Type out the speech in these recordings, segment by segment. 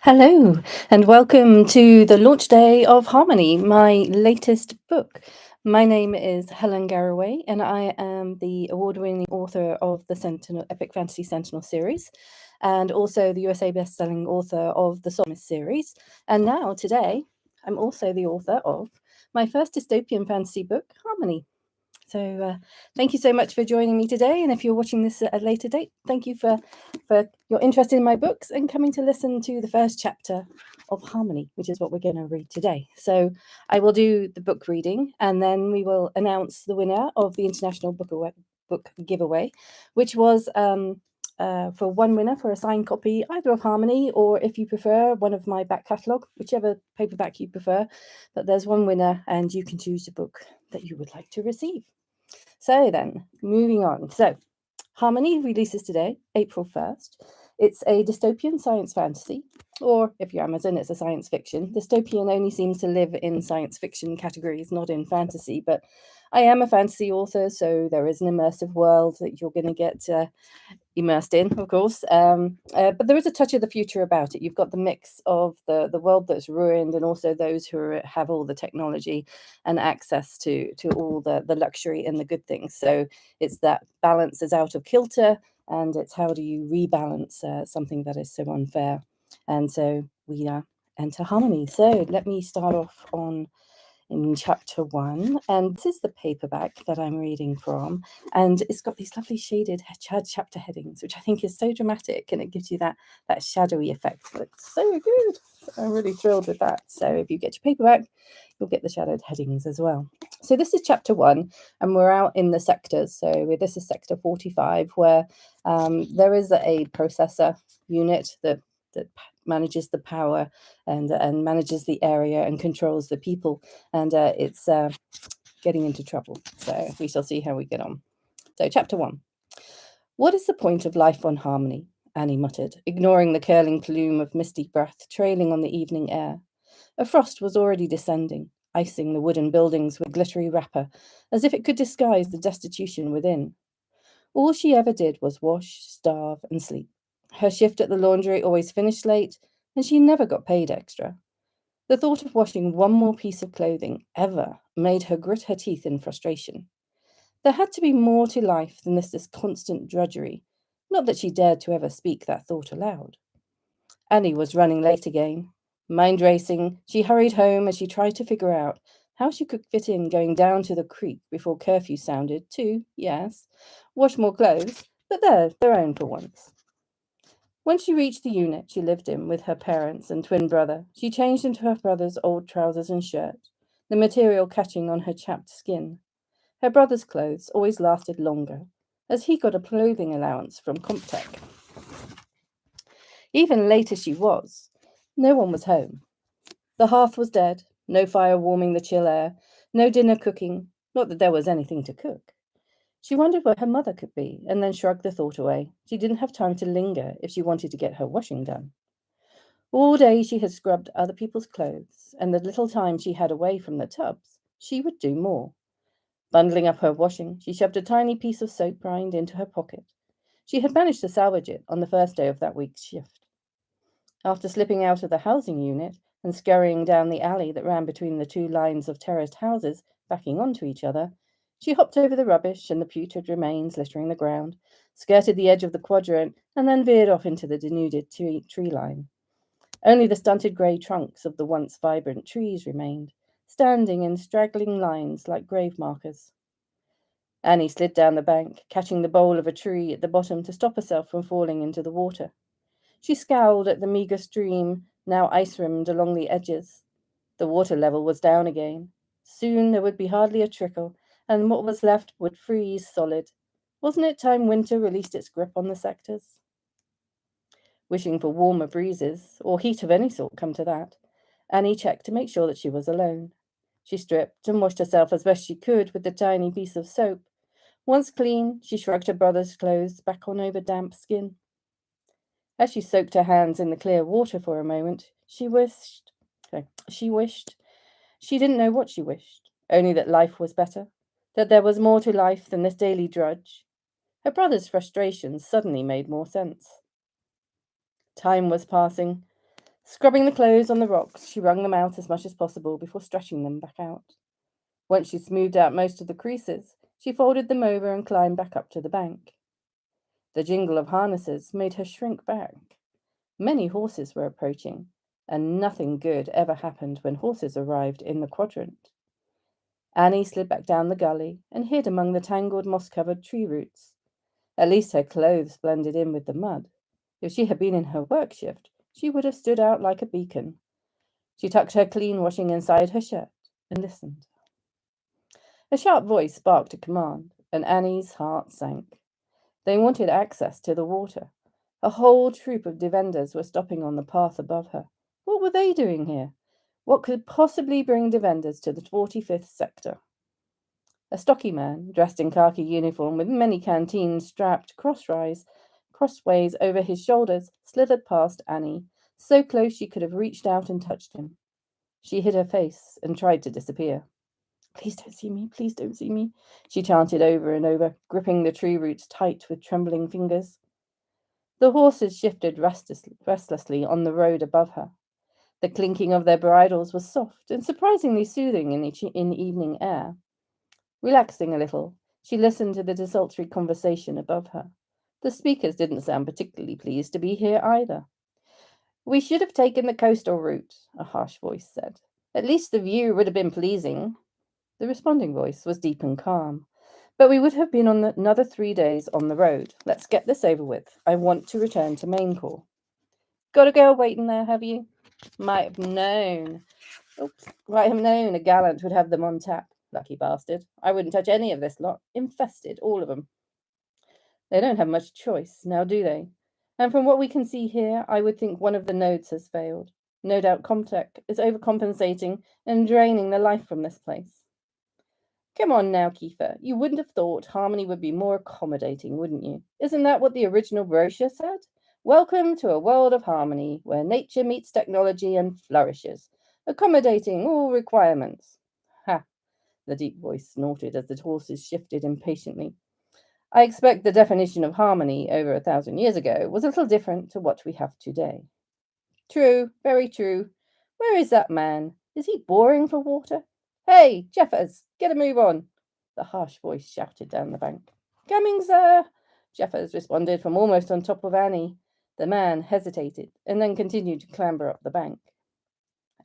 Hello, and welcome to the launch day of Harmony, my latest book. My name is Helen Garraway, and I am the award-winning author of the Sentinel Epic Fantasy Sentinel series, and also the USA best-selling author of the Psalmist series. And now, today, I'm also the author of my first dystopian fantasy book, Harmony. So thank you so much for joining me today. And if you're watching this at a later date, thank you for your interest in my books and coming to listen to the first chapter of Harmony, which is what we're going to read today. So I will do the book reading, and then we will announce the winner of the International Book Giveaway, which was for one winner for a signed copy, either of Harmony or, if you prefer, one of my back catalogue, whichever paperback you prefer. But there's one winner, and you can choose the book that you would like to receive. So then, moving on. So, Harmony releases today, April 1st. It's a dystopian science fantasy, or if you're Amazon, it's a science fiction. Dystopian only seems to live in science fiction categories, not in fantasy, but I am a fantasy author, so there is an immersive world that you're going to get immersed in, of course. But there is a touch of the future about it. You've got the mix of the world that's ruined, and also those who have all the technology and access to all the luxury and the good things. So it's that balance is out of kilter, and it's how do you rebalance something that is so unfair. And so we enter Harmony. So let me start off in chapter 1, and this is the paperback that I'm reading from, and it's got these lovely shaded chapter headings, which I think is so dramatic, and it gives you that shadowy effect. It's so good. I'm really thrilled with that. So if you get your paperback, you'll get the shadowed headings as well. So this is chapter 1, and we're out in the sectors. So this is sector 45, where there is a processor unit that manages the power and manages the area and controls the people, and it's getting into trouble. So we shall see how we get on. So chapter 1. What is the point of life on Harmony? Annie muttered, ignoring the curling plume of misty breath trailing on the evening air. A frost was already descending, icing the wooden buildings with glittery wrapper, as if it could disguise the destitution within. All she ever did was wash, starve, and sleep. Her shift at the laundry always finished late, and she never got paid extra. The thought of washing one more piece of clothing ever made her grit her teeth in frustration. There had to be more to life than this constant drudgery, not that she dared to ever speak that thought aloud. Annie was running late again. Mind racing, she hurried home as she tried to figure out how she could fit in going down to the creek before curfew sounded to, yes, wash more clothes, but their own for once. When she reached the unit she lived in with her parents and twin brother, she changed into her brother's old trousers and shirt, the material catching on her chapped skin. Her brother's clothes always lasted longer, as he got a clothing allowance from Comptech. Even late as she was, no one was home. The hearth was dead, no fire warming the chill air, no dinner cooking, not that there was anything to cook. She wondered where her mother could be, and then shrugged the thought away. She didn't have time to linger if she wanted to get her washing done. All day she had scrubbed other people's clothes, and the little time she had away from the tubs, she would do more. Bundling up her washing, she shoved a tiny piece of soap rind into her pocket. She had managed to salvage it on the first day of that week's shift. After slipping out of the housing unit and scurrying down the alley that ran between the two lines of terraced houses backing onto each other, she hopped over the rubbish and the putrid remains littering the ground, skirted the edge of the quadrant, and then veered off into the denuded tree line. Only the stunted grey trunks of the once vibrant trees remained, standing in straggling lines like grave markers. Annie slid down the bank, catching the bole of a tree at the bottom to stop herself from falling into the water. She scowled at the meagre stream, now ice-rimmed along the edges. The water level was down again. Soon there would be hardly a trickle, and what was left would freeze solid. Wasn't it time winter released its grip on the sectors? Wishing for warmer breezes, or heat of any sort, come to that, Annie checked to make sure that she was alone. She stripped and washed herself as best she could with the tiny piece of soap. Once clean, she shrugged her brother's clothes back on over damp skin. As she soaked her hands in the clear water for a moment, she wished. She didn't know what she wished, only that life was better, that there was more to life than this daily drudge. Her brother's frustrations suddenly made more sense. Time was passing. Scrubbing the clothes on the rocks, she wrung them out as much as possible before stretching them back out. Once she smoothed out most of the creases, she folded them over and climbed back up to the bank. The jingle of harnesses made her shrink back. Many horses were approaching, and nothing good ever happened when horses arrived in the quadrant. Annie slid back down the gully and hid among the tangled moss-covered tree roots. At least her clothes blended in with the mud. If she had been in her work shift, she would have stood out like a beacon. She tucked her clean washing inside her shirt and listened. A sharp voice barked a command, and Annie's heart sank. They wanted access to the water. A whole troop of defenders were stopping on the path above her. What were they doing here? What could possibly bring defenders to the 45th sector? A stocky man, dressed in khaki uniform with many canteens strapped crossways over his shoulders, slithered past Annie, so close she could have reached out and touched him. She hid her face and tried to disappear. Please don't see me, please don't see me, she chanted over and over, gripping the tree roots tight with trembling fingers. The horses shifted restlessly on the road above her. The clinking of their bridles was soft and surprisingly soothing in the evening air. Relaxing a little, she listened to the desultory conversation above her. The speakers didn't sound particularly pleased to be here either. We should have taken the coastal route, a harsh voice said. At least the view would have been pleasing. The responding voice was deep and calm. But we would have been on another 3 days on the road. Let's get this over with. I want to return to main corps. Got a girl waiting there, have you? Might have known a gallant would have them on tap. Lucky bastard. I wouldn't touch any of this lot. Infested, all of them. They don't have much choice, now do they? And from what we can see here, I would think one of the nodes has failed. No doubt Comtech is overcompensating and draining the life from this place. Come on now, Kiefer. You wouldn't have thought Harmony would be more accommodating, wouldn't you? Isn't that what the original brochure said? Welcome to a world of harmony, where nature meets technology and flourishes, accommodating all requirements. Ha! The deep voice snorted as the horses shifted impatiently. I expect the definition of harmony over 1,000 years ago was a little different to what we have today. True, very true. Where is that man? Is he boring for water? Hey, Jeffers, get a move on, the harsh voice shouted down the bank. Coming, sir, Jeffers responded from almost on top of Annie. The man hesitated and then continued to clamber up the bank.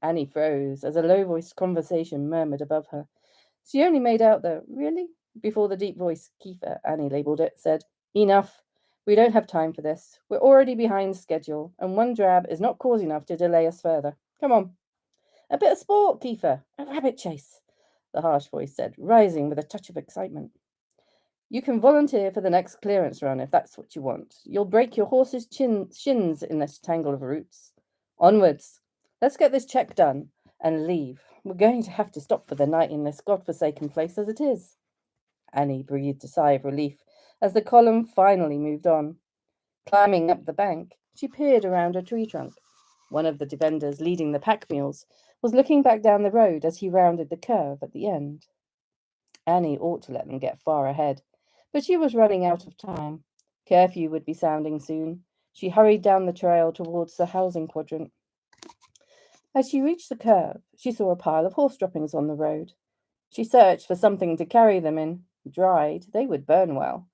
Annie froze as a low-voiced conversation murmured above her. She only made out the really before the deep voice, Kiefer, Annie labelled it, said, Enough. We don't have time for this. We're already behind schedule, and one drab is not cause enough to delay us further. Come on. A bit of sport, Kiefer. A rabbit chase, the harsh voice said, rising with a touch of excitement. You can volunteer for the next clearance run if that's what you want. You'll break your horse's shins in this tangle of roots. Onwards. Let's get this check done and leave. We're going to have to stop for the night in this godforsaken place as it is. Annie breathed a sigh of relief as the column finally moved on. Climbing up the bank, she peered around a tree trunk. One of the defenders leading the pack mules was looking back down the road as he rounded the curve at the end. Annie ought to let them get far ahead, but she was running out of time. Curfew would be sounding soon. She hurried down the trail towards the housing quadrant. As she reached the curve, she saw a pile of horse droppings on the road. She searched for something to carry them in. Dried, they would burn well.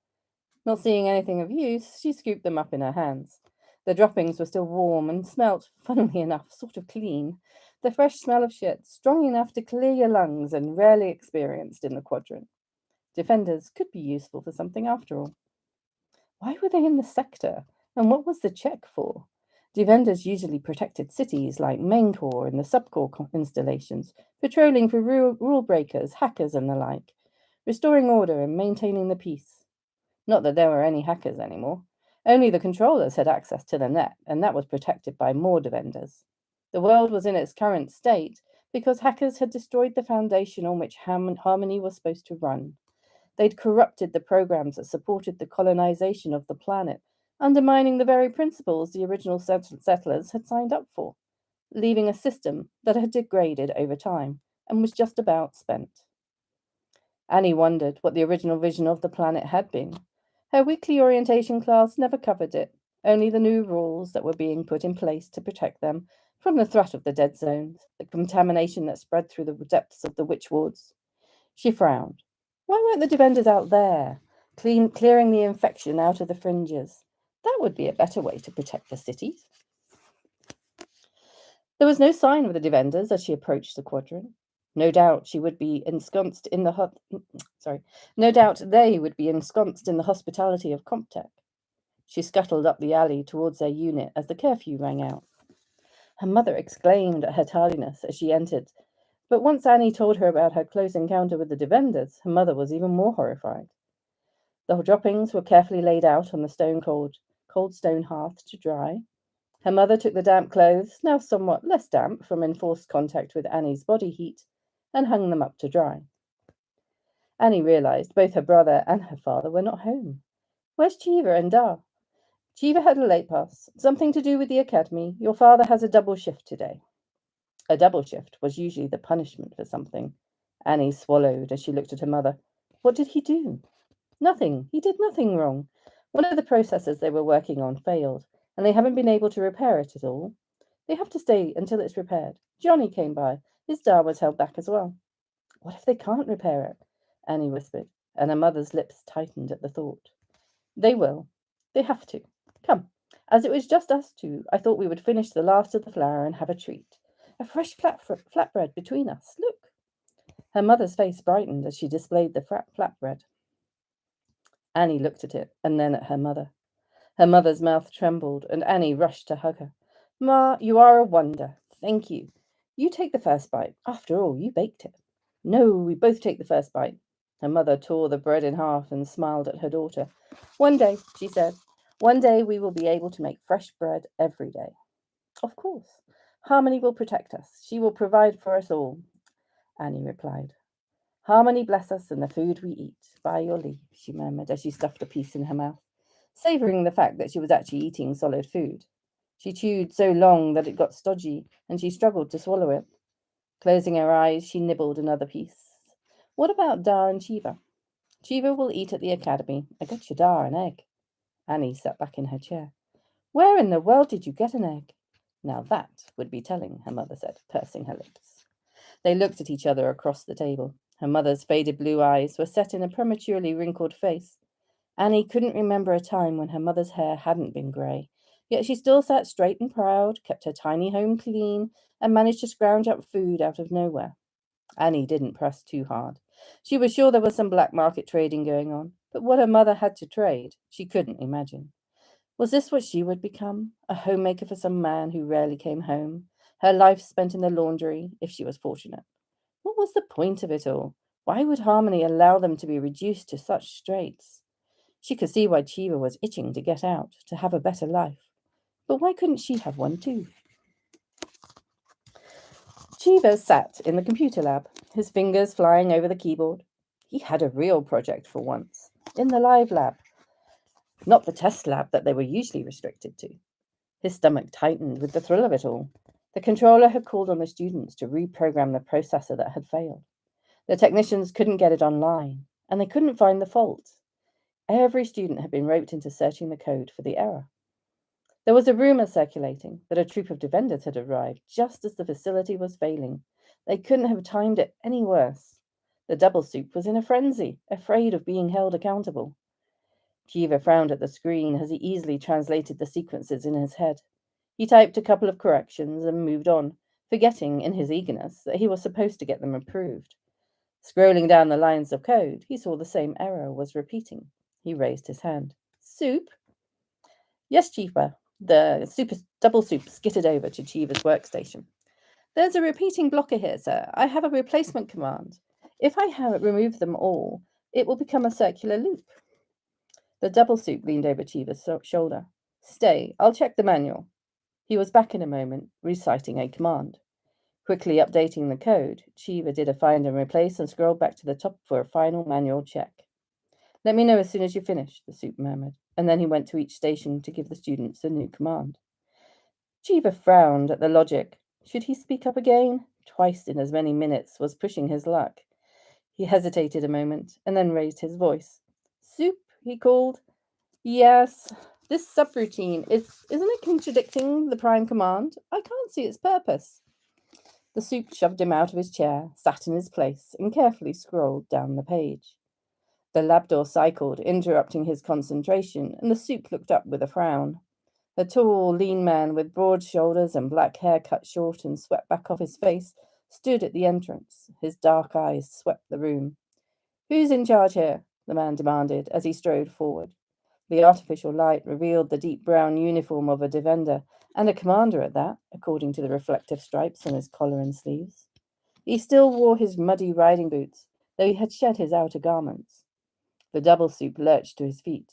Not seeing anything of use, she scooped them up in her hands. The droppings were still warm and smelt, funnily enough, sort of clean. The fresh smell of shit, strong enough to clear your lungs and rarely experienced in the quadrant. Defenders could be useful for something after all. Why were they in the sector? And what was the check for? Defenders usually protected cities like main corps and the subcorps installations, patrolling for rule breakers, hackers and the like, restoring order and maintaining the peace. Not that there were any hackers anymore. Only the controllers had access to the net, and that was protected by more defenders. The world was in its current state because hackers had destroyed the foundation on which Harmony was supposed to run. They'd corrupted the programs that supported the colonization of the planet, undermining the very principles the original settlers had signed up for, leaving a system that had degraded over time and was just about spent. Annie wondered what the original vision of the planet had been. Her weekly orientation class never covered it, only the new rules that were being put in place to protect them from the threat of the dead zones, the contamination that spread through the depths of the witch wards. She frowned. Why weren't the defenders out there, clearing the infection out of the fringes? That would be a better way to protect the city. There was no sign of the defenders as she approached the quadrant. No doubt she would be ensconced in the No doubt they would be ensconced in the hospitality of Comptech. She scuttled up the alley towards their unit as the curfew rang out. Her mother exclaimed at her tardiness as she entered, but once Annie told her about her close encounter with the defenders, her mother was even more horrified. The droppings were carefully laid out on the cold stone hearth to dry. Her mother took the damp clothes, now somewhat less damp from enforced contact with Annie's body heat, and hung them up to dry. Annie realized both her brother and her father were not home. Where's Cheever and Da? Cheever had a late pass. Something to do with the academy. Your father has a double shift today. A double shift was usually the punishment for something. Annie swallowed as she looked at her mother. What did he do? Nothing. He did nothing wrong. One of the processors they were working on failed, and they haven't been able to repair it at all. They have to stay until it's repaired. Johnny came by. His da was held back as well. What if they can't repair it? Annie whispered, and her mother's lips tightened at the thought. They will. They have to. Come. As it was just us two, I thought we would finish the last of the flour and have a treat. A fresh flatbread between us. Look. Her mother's face brightened as she displayed the flatbread. Annie looked at it and then at her mother. Her mother's mouth trembled, and Annie rushed to hug her. Ma, you are a wonder. Thank you. You take the first bite. After all, you baked it. No, we both take the first bite. Her mother tore the bread in half and smiled at her daughter. One day, she said, one day we will be able to make fresh bread every day. Of course. Harmony will protect us. She will provide for us all, Annie replied. Harmony bless us and the food we eat. By your leave, she murmured as she stuffed a piece in her mouth, savouring the fact that she was actually eating solid food. She chewed so long that it got stodgy, and she struggled to swallow it. Closing her eyes, she nibbled another piece. What about Da and Cheever? Cheever will eat at the academy. I got your Da an egg. Annie sat back in her chair. Where in the world did you get an egg? Now that would be telling, her mother said, pursing her lips. They looked at each other across the table. Her mother's faded blue eyes were set in a prematurely wrinkled face. Annie couldn't remember a time when her mother's hair hadn't been grey, yet she still sat straight and proud, kept her tiny home clean, and managed to scrounge up food out of nowhere. Annie didn't press too hard. She was sure there was some black market trading going on, but what her mother had to trade, she couldn't imagine. Was this what she would become? A homemaker for some man who rarely came home, her life spent in the laundry, if she was fortunate. What was the point of it all? Why would Harmony allow them to be reduced to such straits? She could see why Cheever was itching to get out, to have a better life. But why couldn't she have one too? Cheever sat in the computer lab, his fingers flying over the keyboard. He had a real project for once, in the live lab, not the test lab that they were usually restricted to. His stomach tightened with the thrill of it all. The controller had called on the students to reprogram the processor that had failed. The technicians couldn't get it online, and they couldn't find the fault. Every student had been roped into searching the code for the error. There was a rumor circulating that a troop of defenders had arrived just as the facility was failing. They couldn't have timed it any worse. The double soup was in a frenzy, afraid of being held accountable. Cheever frowned at the screen as he easily translated the sequences in his head. He typed a couple of corrections and moved on, forgetting in his eagerness that he was supposed to get them approved. Scrolling down the lines of code, he saw the same error was repeating. He raised his hand. Soup? Yes, Cheever. The double soup skittered over to Cheever's workstation. There's a repeating blocker here, sir. I have a replacement command. If I remove them all, it will become a circular loop. The double soup leaned over Cheever's shoulder. Stay, I'll check the manual. He was back in a moment, reciting a command. Quickly updating the code, Cheever did a find and replace and scrolled back to the top for a final manual check. Let me know as soon as you finish, the soup murmured, and then he went to each station to give the students a new command. Cheever frowned at the logic. Should he speak up again? Twice in as many minutes was pushing his luck. He hesitated a moment and then raised his voice. Soup, he called. Yes. This subroutine isn't it contradicting the prime command? I can't see its purpose. The soup shoved him out of his chair, sat in his place, and carefully scrolled down the page. The lab door cycled, interrupting his concentration, and the soup looked up with a frown. A tall, lean man with broad shoulders and black hair cut short and swept back off his face stood at the entrance. His dark eyes swept the room. Who's in charge here? The man demanded as he strode forward. The artificial light revealed the deep brown uniform of a defender, and a commander at that, according to the reflective stripes on his collar and sleeves. He still wore his muddy riding boots, though he had shed his outer garments. The double soup lurched to his feet.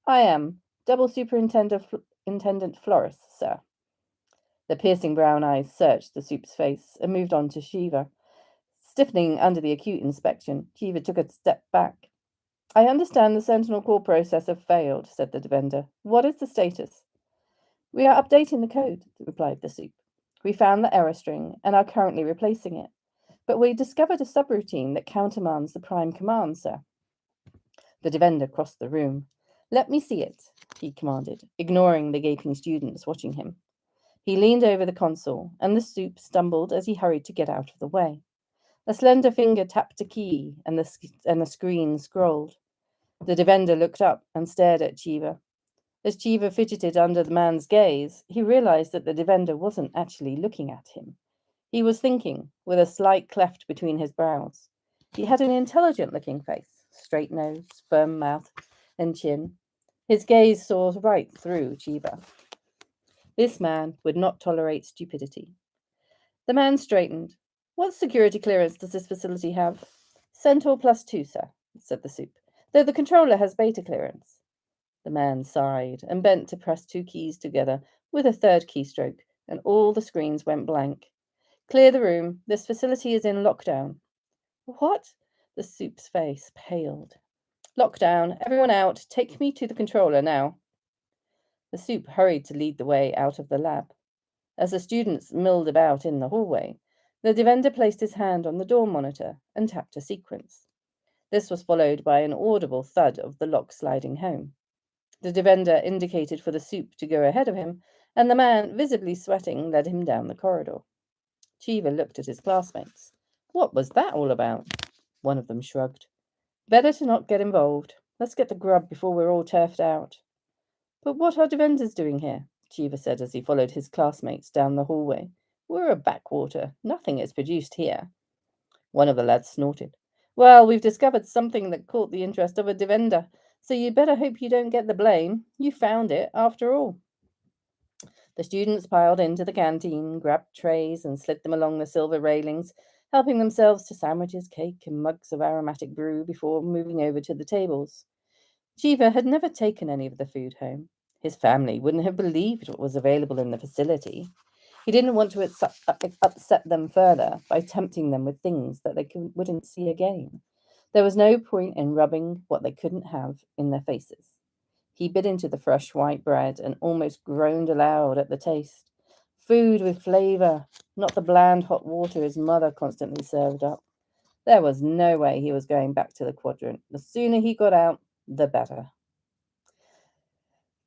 I am Double Superintendent Flores, sir. The piercing brown eyes searched the soup's face and moved on to Shiva. Stiffening under the acute inspection, Shiva took a step back. I understand the Sentinel core processor failed, said the defender. What is the status? We are updating the code, replied the soup. We found the error string and are currently replacing it. But we discovered a subroutine that countermands the prime command, sir. The defender crossed the room. Let me see it, he commanded, ignoring the gaping students watching him. He leaned over the console, and the soup stumbled as he hurried to get out of the way. A slender finger tapped a key, and the screen scrolled. The defender looked up and stared at Chiva. As Chiva fidgeted under the man's gaze, he realized that the defender wasn't actually looking at him. He was thinking, with a slight cleft between his brows. He had an intelligent-looking face, straight nose, firm mouth, and chin. His gaze saw right through Chiva. This man would not tolerate stupidity. The man straightened. What security clearance does this facility have? Centaur +2, sir, said the soup, though the controller has beta clearance. The man sighed and bent to press two keys together with a third keystroke, and all the screens went blank. Clear the room. This facility is in lockdown. What? The soup's face paled. Lockdown. Everyone out. Take me to the controller now. The soup hurried to lead the way out of the lab. As the students milled about in the hallway, the defender placed his hand on the door monitor and tapped a sequence. This was followed by an audible thud of the lock sliding home. The defender indicated for the soup to go ahead of him, and the man, visibly sweating, led him down the corridor. Cheever looked at his classmates. What was that all about? One of them shrugged. Better to not get involved. Let's get the grub before we're all turfed out. But what are defenders doing here? Cheever said as he followed his classmates down the hallway. We're a backwater. Nothing is produced here. One of the lads snorted. Well, we've discovered something that caught the interest of a defender, so you'd better hope you don't get the blame. You found it, after all. The students piled into the canteen, grabbed trays, and slid them along the silver railings, helping themselves to sandwiches, cake, and mugs of aromatic brew before moving over to the tables. Cheever had never taken any of the food home. His family wouldn't have believed what was available in the facility. He didn't want to upset them further by tempting them with things that they wouldn't see again. There was no point in rubbing what they couldn't have in their faces. He bit into the fresh white bread and almost groaned aloud at the taste. Food with flavour, not the bland hot water his mother constantly served up. There was no way he was going back to the quadrant. The sooner he got out, the better.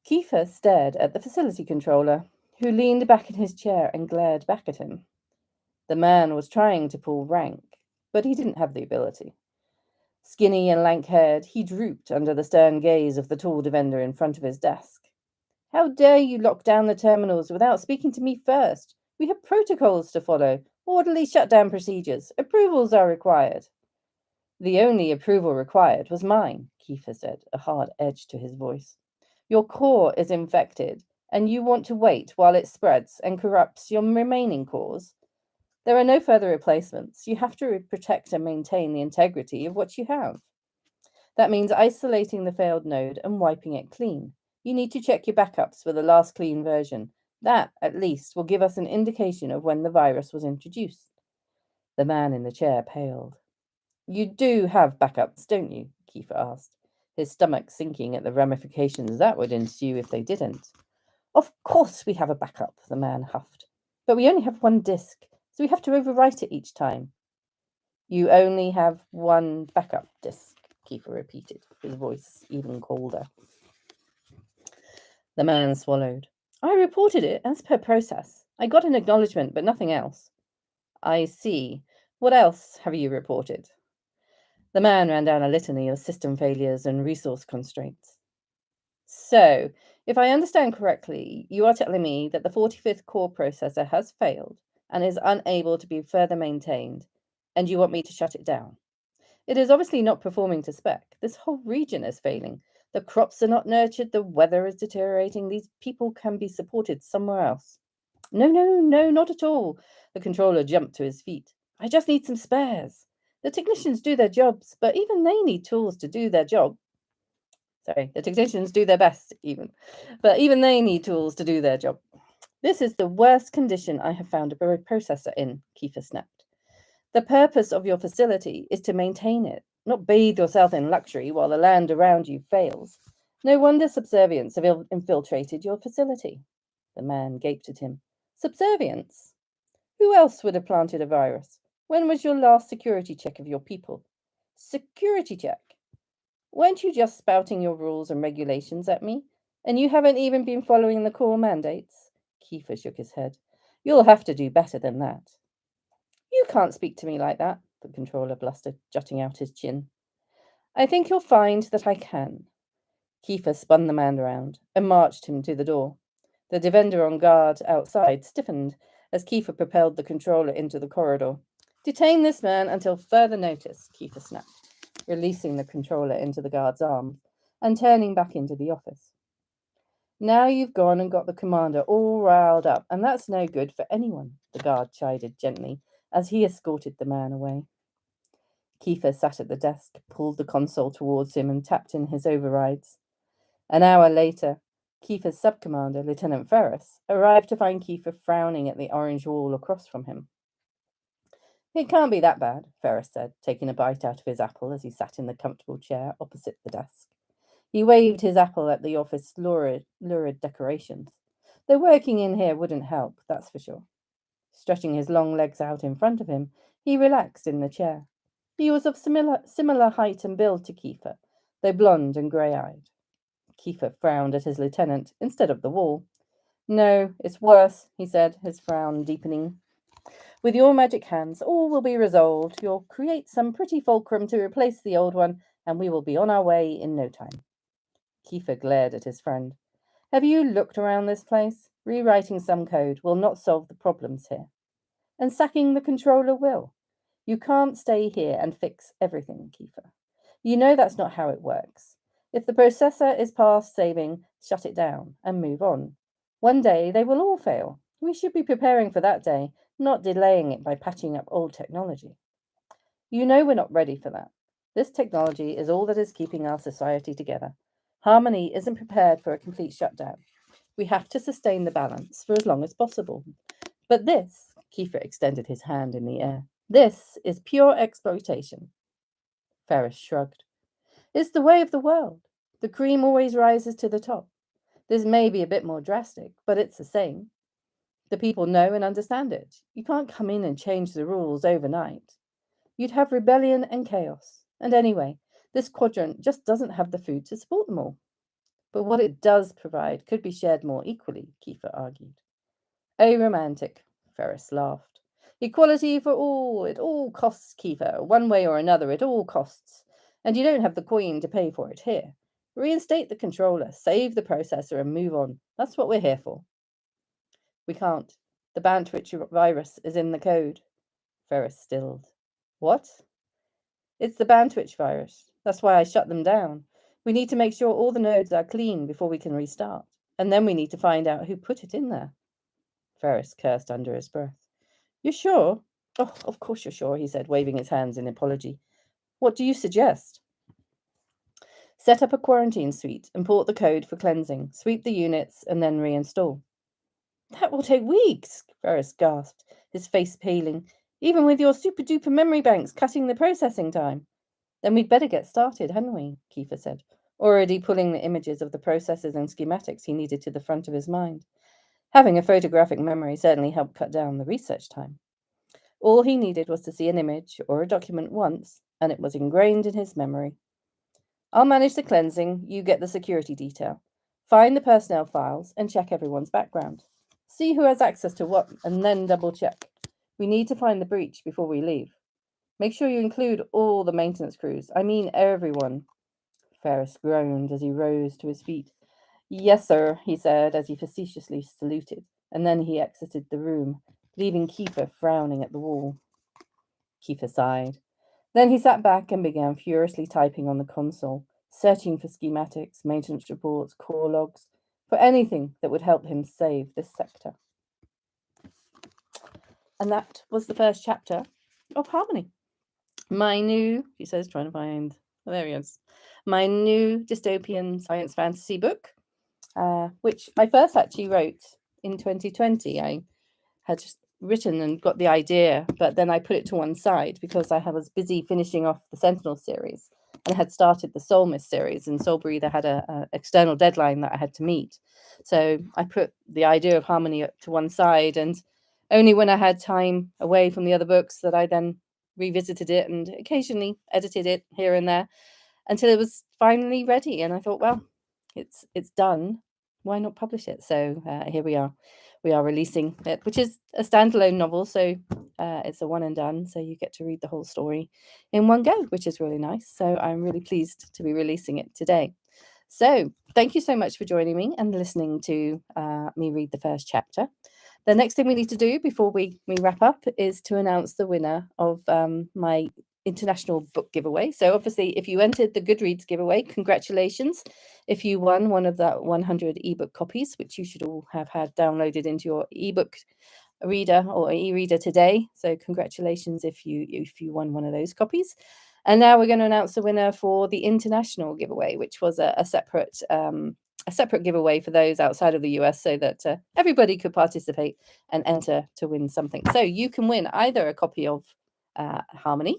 Kiefer stared at the facility controller, who leaned back in his chair and glared back at him. The man was trying to pull rank, but he didn't have the ability. Skinny and lank-haired, he drooped under the stern gaze of the tall defender in front of his desk. How dare you lock down the terminals without speaking to me first? We have protocols to follow, orderly shutdown procedures. Approvals are required. The only approval required was mine, Kiefer said, a hard edge to his voice. Your core is infected, and you want to wait while it spreads and corrupts your remaining cores. There are no further replacements. You have to protect and maintain the integrity of what you have. That means isolating the failed node and wiping it clean. You need to check your backups for the last clean version. That, at least, will give us an indication of when the virus was introduced. The man in the chair paled. You do have backups, don't you? Kiefer asked, his stomach sinking at the ramifications that would ensue if they didn't. Of course we have a backup, the man huffed. But we only have one disk, so we have to overwrite it each time. You only have one backup disk, Kiefer repeated, his voice even colder. The man swallowed. I reported it as per process. I got an acknowledgement, but nothing else. I see. What else have you reported? The man ran down a litany of system failures and resource constraints. So, if I understand correctly, you are telling me that the 45th core processor has failed and is unable to be further maintained, and you want me to shut it down. It is obviously not performing to spec. This whole region is failing. The crops are not nurtured, the weather is deteriorating. These people can be supported somewhere else. No, no, no, not at all. The controller jumped to his feet. I just need some spares. The technicians do their jobs, but even they need tools to do their job. Sorry, the technicians do their best, but even they need tools to do their job. This is the worst condition I have found a processor in, Kiefer snapped. The purpose of your facility is to maintain it, not bathe yourself in luxury while the land around you fails. No wonder subservients have infiltrated your facility. The man gaped at him. Subservience? Who else would have planted a virus? When was your last security check of your people? Security check? Weren't you just spouting your rules and regulations at me? And you haven't even been following the core mandates? Kiefer shook his head. You'll have to do better than that. You can't speak to me like that, the controller blustered, jutting out his chin. I think you'll find that I can. Kiefer spun the man around and marched him to the door. The defender on guard outside stiffened as Kiefer propelled the controller into the corridor. Detain this man until further notice, Kiefer snapped, releasing the controller into the guard's arms and turning back into the office. Now you've gone and got the commander all riled up, and that's no good for anyone, the guard chided gently as he escorted the man away. Kiefer sat at the desk, pulled the console towards him, and tapped in his overrides. An hour later, Kiefer's subcommander, Lieutenant Ferris, arrived to find Kiefer frowning at the orange wall across from him. It can't be that bad, Ferris said, taking a bite out of his apple as he sat in the comfortable chair opposite the desk. He waved his apple at the office's lurid decorations. The working in here wouldn't help, that's for sure. Stretching his long legs out in front of him, he relaxed in the chair. He was of similar height and build to Kiefer, though blond and grey-eyed. Kiefer frowned at his lieutenant instead of the wall. No, it's worse, he said, his frown deepening. With your magic hands, all will be resolved. You'll create some pretty fulcrum to replace the old one, and we will be on our way in no time. Kiefer glared at his friend. Have you looked around this place? Rewriting some code will not solve the problems here. And sacking the controller will. You can't stay here and fix everything, Kiefer. You know that's not how it works. If the processor is past saving, shut it down and move on. One day they will all fail. We should be preparing for that day, not delaying it by patching up old technology. You know we're not ready for that. This technology is all that is keeping our society together. Harmony isn't prepared for a complete shutdown. We have to sustain the balance for as long as possible. But this, Kiefer extended his hand in the air, this is pure exploitation. Ferris shrugged. It's the way of the world. The cream always rises to the top. This may be a bit more drastic, but it's the same. The people know and understand it. You can't come in and change the rules overnight. You'd have rebellion and chaos. And anyway, this quadrant just doesn't have the food to support them all. But what it does provide could be shared more equally, Kiefer argued. Oh, romantic, Ferris laughed. Equality for all. It all costs, Kiefer. One way or another, it all costs. And you don't have the coin to pay for it here. Reinstate the controller, save the processor, and move on. That's what we're here for. We can't. The Bantwitch virus is in the code. Ferris stilled. What? It's the Bantwitch virus. That's why I shut them down. We need to make sure all the nodes are clean before we can restart. And then we need to find out who put it in there. Ferris cursed under his breath. You're sure? Oh, of course you're sure, he said, waving his hands in apology. What do you suggest? Set up a quarantine suite, import the code for cleansing, sweep the units, and then reinstall. That will take weeks, Ferris gasped, his face paling. Even with your super-duper memory banks cutting the processing time. Then we'd better get started, hadn't we? Kiefer said, already pulling the images of the processes and schematics he needed to the front of his mind. Having a photographic memory certainly helped cut down the research time. All he needed was to see an image or a document once, and it was ingrained in his memory. I'll manage the cleansing, you get the security detail. Find the personnel files and check everyone's background. See who has access to what, and then double check. We need to find the breach before we leave. Make sure you include all the maintenance crews. I mean everyone. Ferris groaned as he rose to his feet. Yes, sir, he said as he facetiously saluted, and then he exited the room, leaving Kiefer frowning at the wall. Kiefer sighed. Then he sat back and began furiously typing on the console, searching for schematics, maintenance reports, core logs, for anything that would help him save this sector. And that was the first chapter of Harmony. My new, he says, trying to find, oh, there he is, my new dystopian science fantasy book, which I first actually wrote in 2020. I had just written and got the idea, but then I put it to one side because I was busy finishing off the Sentinel series and had started the Soul Mist series, and Soul Breather had a external deadline that I had to meet. So I put the idea of Harmony to one side, and only when I had time away from the other books that I then revisited it and occasionally edited it here and there until it was finally ready. And I thought, well, it's done. Why not publish it? So here we are. We are releasing it, which is a standalone novel. So it's a one and done. So you get to read the whole story in one go, which is really nice. So I'm really pleased to be releasing it today. So thank you so much for joining me and listening to me read the first chapter. The next thing we need to do before we wrap up is to announce the winner of my international book giveaway. So obviously, if you entered the Goodreads giveaway, congratulations. If you won one of the 100 ebook copies, which you should all have had downloaded into your ebook reader or e-reader today. So congratulations if you won one of those copies. And now we're going to announce the winner for the international giveaway, which was a separate giveaway for those outside of the US, so that everybody could participate and enter to win something. So you can win either a copy of Harmony,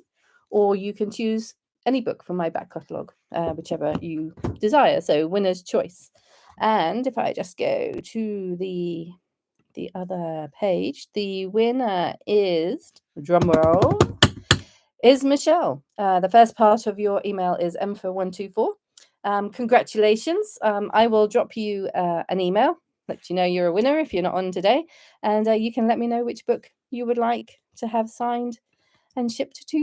or you can choose any book from my back catalogue, whichever you desire. So winner's choice. And if I just go to the other page, the winner is, drumroll, is Michelle. The first part of your email is M4124. Congratulations. I will drop you an email, let you know you're a winner if you're not on today, and you can let me know which book you would like to have signed and shipped to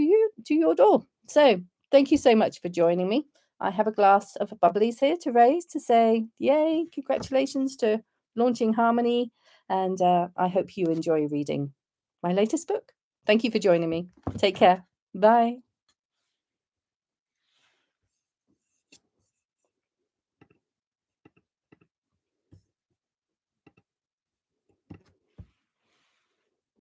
your door. So thank you so much for joining me. I have a glass of bubblies here to raise to say, yay, congratulations to launching Harmony, and I hope you enjoy reading my latest book. Thank you for joining me. Take care. Bye.